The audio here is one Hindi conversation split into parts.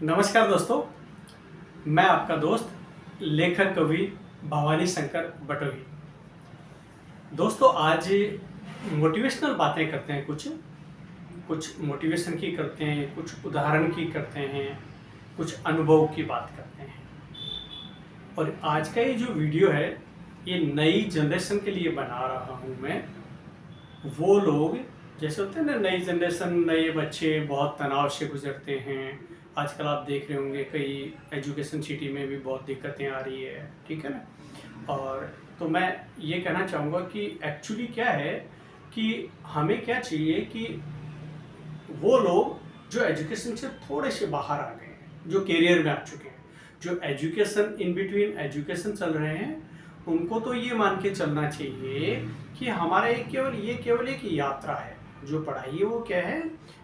नमस्कार दोस्तों, मैं आपका दोस्त लेखक कवि भवानी शंकर बटोही। दोस्तों आज मोटिवेशनल बातें करते हैं, कुछ मोटिवेशन की करते हैं, कुछ उदाहरण की करते हैं, कुछ अनुभव की बात करते हैं। और आज का ये जो वीडियो है ये नई जनरेशन के लिए बना रहा हूँ मैं। वो लोग जैसे होते हैं ना, नई जनरेशन, नए बच्चे बहुत तनाव से गुजरते हैं। आजकल आप देख रहे होंगे कई एजुकेशन सिटी में भी बहुत दिक्कतें आ रही है, ठीक है ना। और तो मैं ये कहना चाहूँगा कि एक्चुअली क्या है कि हमें क्या चाहिए कि वो लोग जो एजुकेशन से थोड़े से बाहर आ गए हैं, जो करियर में आ चुके हैं, जो एजुकेशन इन बिटवीन एजुकेशन चल रहे हैं, उनको तो ये मान के चलना चाहिए कि हमारा केवल एक यात्रा है। जो पढ़ाई है वो क्या है,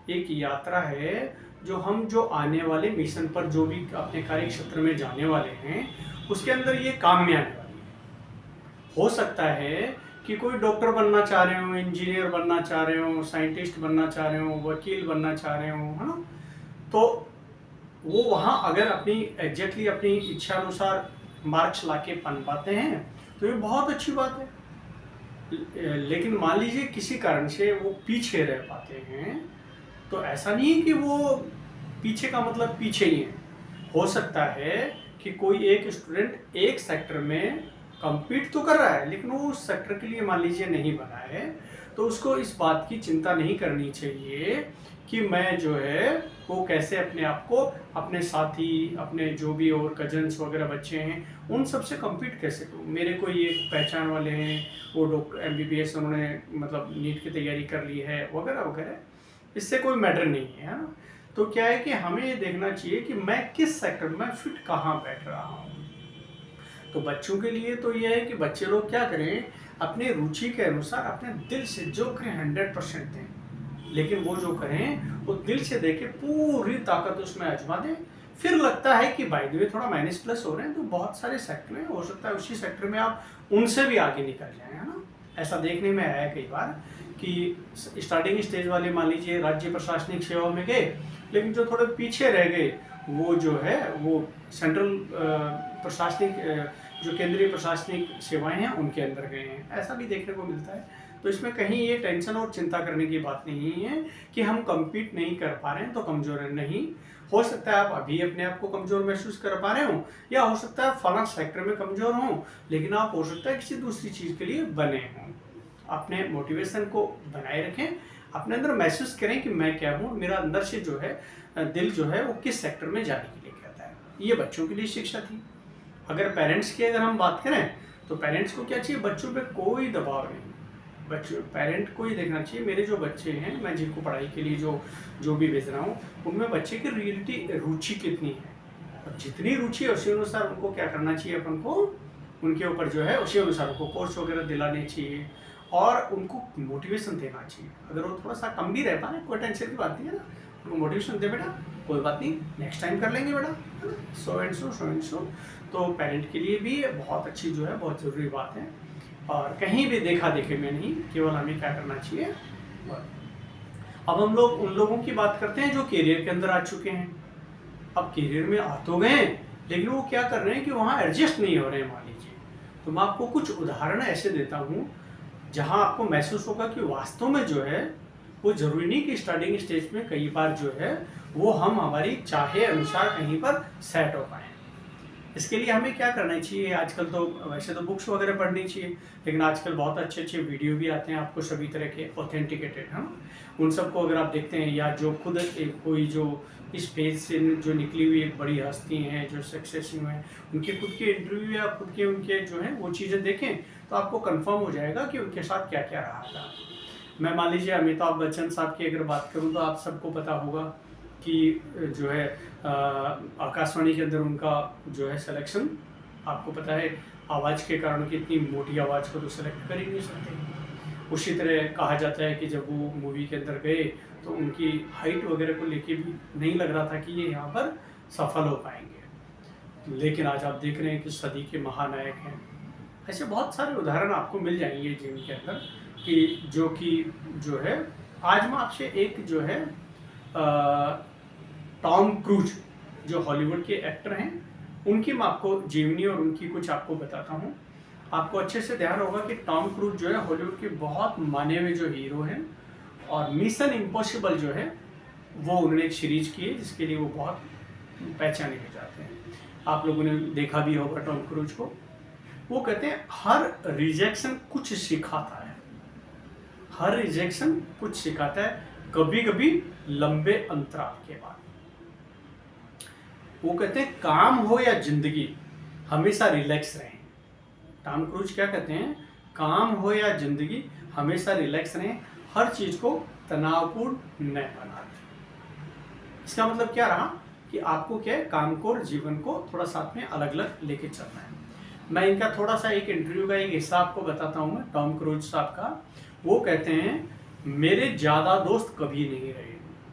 एक यात्रा है। जो आने वाले मिशन पर, जो भी अपने कार्य क्षेत्र में जाने वाले हैं, उसके अंदर ये काम में आने वाली है। हो सकता है कि कोई डॉक्टर बनना चाह रहे हो, इंजीनियर बनना चाह रहे हो, साइंटिस्ट बनना चाह रहे हो, वकील बनना चाह रहे हो, है ना। तो वो वहाँ अगर एग्जैक्टली अपनी इच्छा अनुसार मार्क्स लाके बन पाते हैं तो ये बहुत अच्छी बात है। लेकिन मान लीजिए किसी कारण से वो पीछे रह पाते हैं, तो ऐसा नहीं है कि वो पीछे का मतलब पीछे ही है। हो सकता है कि कोई एक स्टूडेंट एक सेक्टर में compete तो कर रहा है, लेकिन वो उस सेक्टर के लिए मान लीजिए नहीं बना है, तो उसको इस बात की चिंता नहीं करनी चाहिए कि मैं जो है वो कैसे अपने आप को, अपने साथी, अपने जो भी और कजन्स वगैरह बच्चे हैं, उन सब से कम्पीट कैसे करूँ। मेरे कोई एक पहचान वाले हैं, वो डॉक्टर MBBS उन्होंने मतलब नीट की तैयारी कर ली है वगैरह वगैरह। इससे कोई मैटर नहीं है ना। तो क्या है कि हमें ये देखना चाहिए कि मैं किस सेक्टर में फिट कहाँ बैठ रहा हूँ। तो बच्चों के लिए तो ये है कि बच्चे लोग क्या करें, अपने रुचि के अनुसार अपने दिल से जो करें 100% दें। लेकिन वो जो करें वो दिल से देके पूरी ताकत उसमें आजमा दें। फिर लगता है कि बाय द वे थोड़ा माइनस प्लस हो रहे हैं, तो बहुत सारे सेक्टर में हो सकता है उसी सेक्टर में आप उनसे भी आगे निकल जाएं, है ना। ऐसा देखने में आया कई बार कि स्टार्टिंग स्टेज वाले मान लीजिए राज्य प्रशासनिक सेवाओं में गए, लेकिन जो थोड़े पीछे रह गए वो जो है वो सेंट्रल प्रशासनिक, जो केंद्रीय प्रशासनिक सेवाएं हैं उनके अंदर गए हैं। ऐसा भी देखने को मिलता है। तो इसमें कहीं ये टेंशन और चिंता करने की बात नहीं है कि हम कम्पीट नहीं कर पा रहे हैं तो कमज़ोर है, नहीं। हो सकता है आप अभी अपने आप को कमज़ोर महसूस कर पा रहे हो, या हो सकता है फलां सेक्टर में कमज़ोर हों, लेकिन आप हो सकता है किसी दूसरी चीज़ के लिए बने हों। अपने मोटिवेशन को बनाए रखें, अपने अंदर महसूस करें कि मैं क्या हूँ, मेरा अंदर से जो है दिल जो है वो किस सेक्टर में जाने के लिए कहता है। ये बच्चों के लिए शिक्षा थी। अगर पेरेंट्स की अगर हम बात करें तो पेरेंट्स को क्या चाहिए, बच्चों पे कोई दबाव नहीं। बच्चों पेरेंट को ये देखना चाहिए मेरे जो बच्चे हैं, मैं जिनको पढ़ाई के लिए जो भी भेज रहा हूँ, उनमें बच्चे की रियलिटी रुचि कितनी है। और जितनी रुचि है उसी अनुसार उनको क्या करना चाहिए, अपन को उनके ऊपर जो है उसी अनुसार उनको कोर्स वगैरह दिलाने चाहिए और उनको मोटिवेशन देना चाहिए। अगर वो थोड़ा सा कम भी रहता है, कोई टेंशन की बात नहीं है ना, उनको मोटिवेशन दे, बेटा कोई बात नहीं, नेक्स्ट टाइम कर लेंगे बेटा, है ना, सो एंड सो। तो पेरेंट के लिए भी बहुत अच्छी जो है बहुत ज़रूरी बात है। और कहीं भी देखा देखे में नहीं, केवल हमें क्या करना चाहिए। अब हम लोग उन लोगों की बात करते हैं जो करियर के अंदर आ चुके हैं। अब करियर में आ तो गए, लेकिन वो क्या कर रहे हैं कि वहाँ एडजस्ट नहीं हो रहे हैं, मान लीजिए। तो मैं आपको कुछ उदाहरण ऐसे देता हूँ जहाँ आपको महसूस होगा कि वास्तव में जो है वो ज़रूरी नहीं कि स्टार्टिंग स्टेज में कई बार जो है वो हम हमारी चाहे अनुसार कहीं पर सेट हो पाए। इसके लिए हमें क्या करना चाहिए, आजकल तो वैसे तो बुक्स वगैरह पढ़नी चाहिए, लेकिन आजकल बहुत अच्छे अच्छे वीडियो भी आते हैं आपको सभी तरह के ऑथेंटिकेटेड, है ना। उन सबको अगर आप देखते हैं, या जो खुद कोई जो इस पेज से जो निकली हुई एक बड़ी हस्ती हैं जो सक्सेस हुए हैं, उनके खुद के इंटरव्यू या खुद के उनके जो है वो चीज़ें देखें तो आपको कंफर्म हो जाएगा कि उनके साथ क्या क्या रहा था। मैं मान लीजिए अमिताभ बच्चन साहब की अगर बात करूं तो आप सबको पता होगा कि जो है आकाशवाणी के अंदर उनका जो है सिलेक्शन, आपको पता है आवाज़ के कारण कि इतनी मोटी आवाज़ को तो सिलेक्ट कर ही नहीं सकते। उसी तरह कहा जाता है कि जब वो मूवी के अंदर गए तो उनकी हाइट वगैरह को लेके भी नहीं लग रहा था कि ये यहाँ पर सफल हो पाएंगे, लेकिन आज आप देख रहे हैं कि सदी के महानायक हैं। ऐसे बहुत सारे उदाहरण आपको मिल जाएंगे जिनके अंदर कि जो है आज मैं आपसे एक जो है टॉम क्रूज, जो हॉलीवुड के एक्टर हैं उनकी मैं आपको जीवनी और उनकी कुछ आपको बताता हूँ। आपको अच्छे से ध्यान होगा कि टॉम क्रूज जो है हॉलीवुड के बहुत माने हुए जो हीरो हैं, और मिशन इम्पॉसिबल जो है वो उन्होंने एक सीरीज की है जिसके लिए वो बहुत पहचाने भी जाते हैं। आप लोगों ने देखा भी होगा टॉम क्रूज को। वो कहते हैं हर रिजेक्शन कुछ सिखाता है, हर रिजेक्शन कुछ सिखाता है, कभी कभी लंबे अंतराल के बाद। वो कहते हैं काम हो या जिंदगी हमेशा रिलैक्स रहें। टॉम क्रूज क्या कहते हैं, काम हो या जिंदगी हमेशा रिलैक्स रहें, हर चीज को तनावपूर्ण न बना दें। इसका मतलब क्या रहा कि आपको क्या है, काम को और जीवन को थोड़ा साथ में अलग अलग लेके चलना है। मैं इनका थोड़ा सा एक इंटरव्यू का एक हिस्सा आपको बताता हूँ मैं टॉम क्रूज साहब का। वो कहते हैं मेरे ज़्यादा दोस्त कभी नहीं रहे।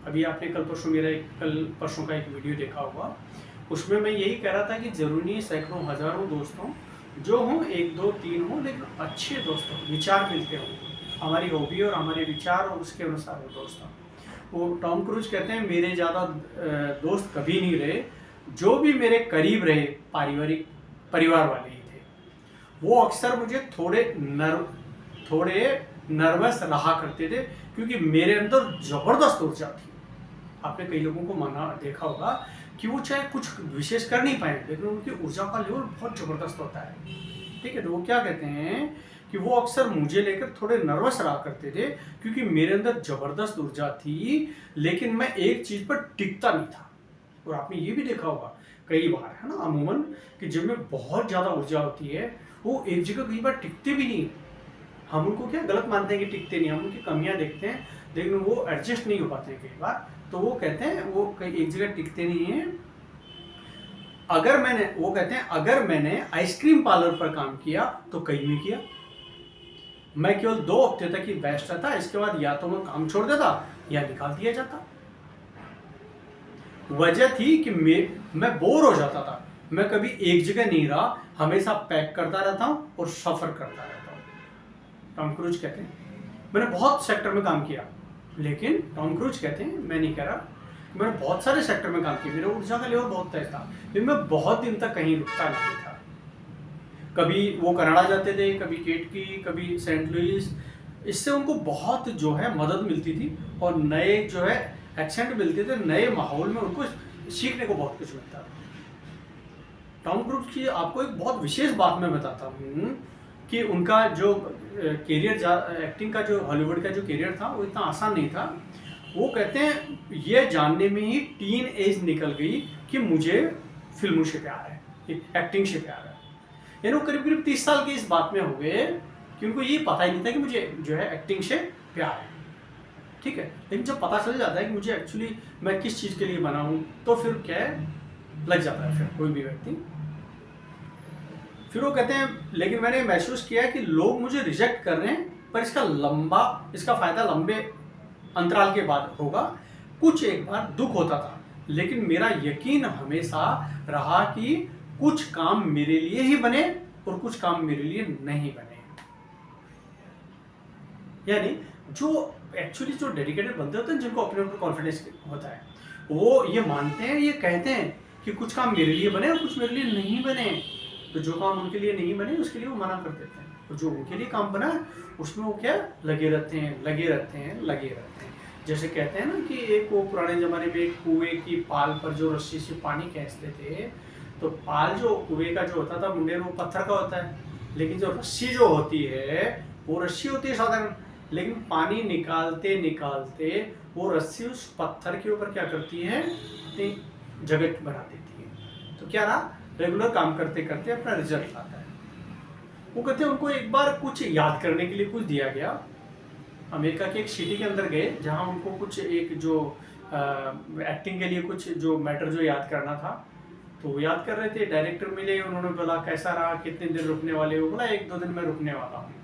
अभी आपने कल परसों का एक वीडियो देखा होगा, उसमें मैं यही कह रहा था कि जरूरी नहीं सैकड़ों हजारों दोस्त हों, जो हों 1 2 3 हों, लेकिन अच्छे दोस्त हों, विचार मिलते हों, हमारी हॉबी और हमारे विचार और उसके अनुसार वो दोस्त हों। वो टॉम क्रूज कहते हैं मेरे ज़्यादा दोस्त कभी नहीं रहे, जो भी मेरे करीब रहे परिवार वाले ही थे। वो अक्सर मुझे थोड़े नर्वस रहा करते थे क्योंकि मेरे अंदर ज़बरदस्त ऊर्जा थी। आपने कई लोगों को देखा होगा कि वो चाहे कुछ विशेष कर नहीं पाए लेकिन उनकी ऊर्जा का लेवल बहुत ज़बरदस्त होता है। ठीक है, तो वो क्या कहते हैं कि वो अक्सर मुझे लेकर थोड़े नर्वस रहा करते थे क्योंकि मेरे अंदर ज़बरदस्त ऊर्जा थी, लेकिन मैं एक चीज़ पर टिकता नहीं था। और आपने ये भी देखा होगा कई बार, है ना, अमूमन कि जिनमें बहुत ज़्यादा ऊर्जा होती है वो एक जगह कई बार टिकते भी नहीं। हम उनको क्या गलत मानते हैं कि टिकते नहीं, हम उनकी कमियां देखते हैं लेकिन वो एडजस्ट नहीं हो पाते हैं कई बार। तो वो कहते हैं वो कहीं एक जगह टिकते नहीं हैं। वो कहते हैं अगर मैंने आइसक्रीम पार्लर पर काम किया तो कहीं नहीं किया। मैं केवल 2 हफ्ते तक ही बेस्ट रहता, इसके बाद या तो मैं काम छोड़ देता या निकाल दिया जाता। वजह थी कि मैं बोर हो जाता था, मैं कभी एक जगह नहीं रहा, हमेशा पैक करता रहता हूँ और सफर करता रहता हूँ। टॉम क्रूज कहते हैं मैंने बहुत सेक्टर में काम किया, लेकिन टॉम क्रूज कहते हैं मैं नहीं कह रहा, मैंने बहुत सारे सेक्टर में काम किया, मेरा ऊर्जा का लेवल बहुत तेज था, लेकिन मैं बहुत दिन तक कहीं रुकता नहीं था। कभी वो कनाडा जाते थे, कभी केटकी, कभी सेंट लुइस। इससे उनको बहुत जो है मदद मिलती थी और नए जो है एक्सेंट मिलते थे, नए माहौल में उनको सीखने को बहुत कुछ मिलता था। टॉम क्रूज की आपको एक बहुत विशेष बात मैं बताता हूँ कि उनका जो करियर एक्टिंग का जो हॉलीवुड का जो करियर था वो इतना आसान नहीं था। वो कहते हैं ये जानने में ही टीन एज निकल गई कि मुझे फिल्मों से प्यार है, एक्टिंग से प्यार है। यानी वो करीब करीब 30 साल के इस बात में हो गए कि उनको ये पता ही नहीं था कि मुझे जो है एक्टिंग से प्यार है। ठीक है, लेकिन जब पता चल जाता है कि मुझे एक्चुअली मैं किस चीज़ के लिए बना हूँ तो फिर क्या है लग जाता है फिर कोई भी व्यक्ति। फिर वो कहते हैं लेकिन मैंने महसूस किया है कि लोग मुझे रिजेक्ट कर रहे हैं पर इसका फायदा लंबे अंतराल के बाद होगा। कुछ एक बार दुख होता था लेकिन मेरा यकीन हमेशा रहा कि कुछ काम मेरे लिए ही बने और कुछ काम मेरे लिए नहीं बने। यानी जो एक्चुअली जो डेडिकेटेड बंदे होते हैं, जिनको अपने ऊपर कॉन्फिडेंस होता है, वो ये मानते हैं, ये कहते हैं कि कुछ काम मेरे लिए बने और कुछ मेरे लिए नहीं बने। तो जो काम उनके लिए नहीं बने उसके लिए वो मना कर देते हैं, और जो उनके लिए काम बना है उसमें वो क्या लगे रहते हैं। जैसे कहते हैं ना कि एक वो पुराने ज़माने में एक कुएं की पाल पर जो रस्सी से पानी खींचते थे, तो पाल जो कुएं का जो होता था मुंडेर वो पत्थर का होता है, लेकिन जो रस्सी जो होती है वो रस्सी होती है साधारण, लेकिन पानी निकालते निकालते वो रस्सी उस पत्थर के ऊपर क्या करती है, अपनी जगह बना देती है। तो क्या रहा, रेगुलर काम करते करते अपना रिजल्ट आता है। वो कहते हैं उनको एक बार कुछ याद करने के लिए कुछ दिया गया, अमेरिका के एक सिटी के अंदर गए जहाँ उनको कुछ एक जो एक्टिंग के लिए कुछ जो मैटर जो याद करना था, तो वो याद कर रहे थे। डायरेक्टर मिले, उन्होंने बोला कैसा रहा, कितने दिन रुकने वाले हो, बोला 1-2 दिन में रुकने वाला हूँ।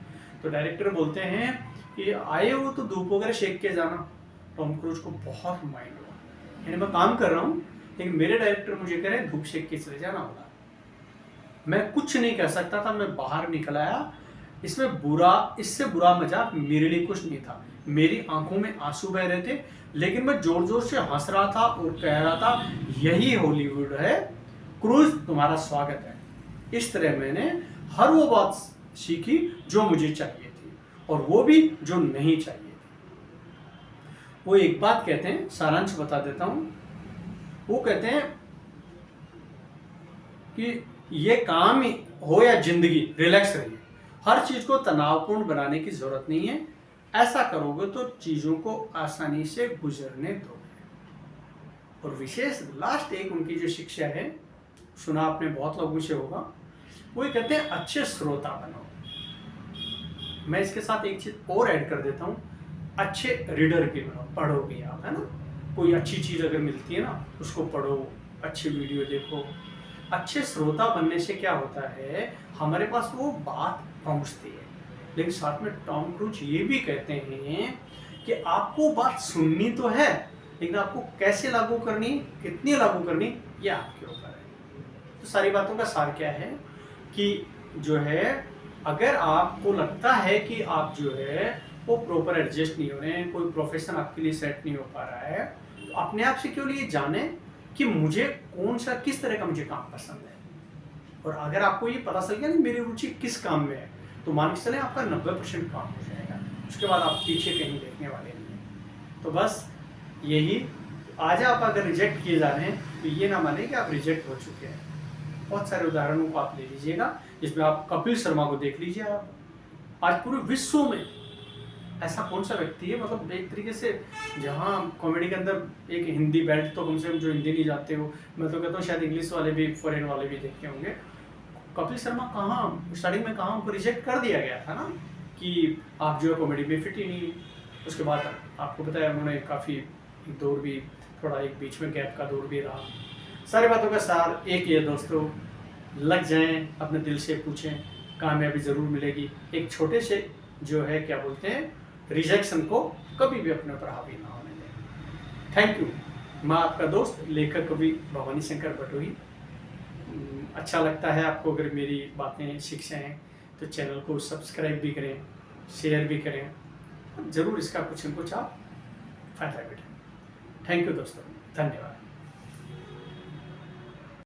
तो डायरेक्टर बोलते हैं कि आए हो तो धूप वगैरह शेक के जाना। टॉम क्रूज को बहुत माइंड हुआ, यानी मैं काम कर रहा हूँ लेकिन मेरे डायरेक्टर मुझे कह रहे हैं धूप शेक के चले जाना होगा। मैं कुछ नहीं कह सकता था, मैं बाहर निकल आया, इसमें बुरा, इससे बुरा मजाक मेरे लिए कुछ नहीं था। मेरी आंखों में आंसू बह रहे थे, लेकिन मैं जोर जोर से हंस रहा था और कह रहा था यही हॉलीवुड है, क्रूज तुम्हारा स्वागत है। इस तरह मैंने हर वो बात सीखी जो मुझे चाहिए थी और वो भी जो नहीं चाहिए थी। वो एक बात कहते हैं, सारांश बता देता हूं। वो कहते हैं कि ये काम हो या जिंदगी, रिलैक्स रहिए। हर चीज को तनावपूर्ण बनाने की जरूरत नहीं है। ऐसा करोगे तो चीजों को आसानी से गुजरने दोगे। और विशेष लास्ट एक उनकी जो शिक्षा है, सुना आपने बहुत लोगों से होगा, वो ये कहते हैं अच्छे श्रोता बनो। मैं इसके साथ एक चीज और ऐड कर देता हूँ, अच्छे रीडर भी बनो, पढ़ो भी आप, है ना। कोई अच्छी चीज अगर मिलती है ना, उसको पढ़ो, अच्छी वीडियो देखो। अच्छे श्रोता बनने से क्या होता है, हमारे पास वो बात पहुंचती है। लेकिन साथ में टॉम क्रूज ये भी कहते हैं कि आपको बात सुननी तो है, लेकिन आपको कैसे लागू करनी, कितनी लागू करनी, ये आपके ऊपर है। तो सारी बातों का सार क्या है कि जो है, अगर आपको लगता है कि आप जो है वो प्रॉपर एडजस्ट नहीं हो रहे हैं, कोई प्रोफेशन आपके लिए सेट नहीं हो पा रहा है, तो अपने आप से क्यों लिए जाने कि मुझे कौन सा, किस तरह का मुझे काम पसंद है। और अगर आपको ये पता चल गया ना मेरी रुचि किस काम में है, तो मान के चले आपका 90% काम हो जाएगा। उसके बाद आप पीछे कहीं देखने वाले नहीं हैं। तो बस यही, आज आप अगर रिजेक्ट किए जा रहे हैं तो ये ना माने कि आप रिजेक्ट हो चुके हैं। बहुत सारे उदाहरणों को आप ले लीजिएगा, जिसमें आप कपिल शर्मा को देख लीजिए। आप आज पूरे विश्व में ऐसा कौन सा व्यक्ति है, मतलब एक तरीके से, जहाँ कॉमेडी के अंदर एक हिंदी बेल्ट तो कम से कम, जो हिंदी नहीं जानते हो, मैं तो कहता हूँ शायद इंग्लिश वाले भी, फॉरेन वाले भी देखे होंगे। कपिल शर्मा कहाँ स्टार्टिंग में, कहाँ उनको रिजेक्ट कर दिया गया था ना कि आप जो है कॉमेडी में फिट ही नहीं। उसके बाद आपको बताया उन्होंने काफ़ी दौर भी, थोड़ा एक बीच में गैप का दौर भी रहा। सारी बातों का सार एक ही है दोस्तों, लग जाएं, अपने दिल से पूछें, कामयाबी ज़रूर मिलेगी। एक छोटे से जो है क्या बोलते हैं, रिजेक्शन को कभी भी अपने ऊपर हावी ना होने दें। Thank you. मैं आपका दोस्त, लेखक कवि भवानी शंकर बटोही। अच्छा लगता है आपको अगर मेरी बातें, शिक्षाएं, तो चैनल को सब्सक्राइब भी करें, शेयर भी करें। ज़रूर इसका कुछ न कुछ आप फायदा भी उठाएं। थैंक यू दोस्तों, धन्यवाद।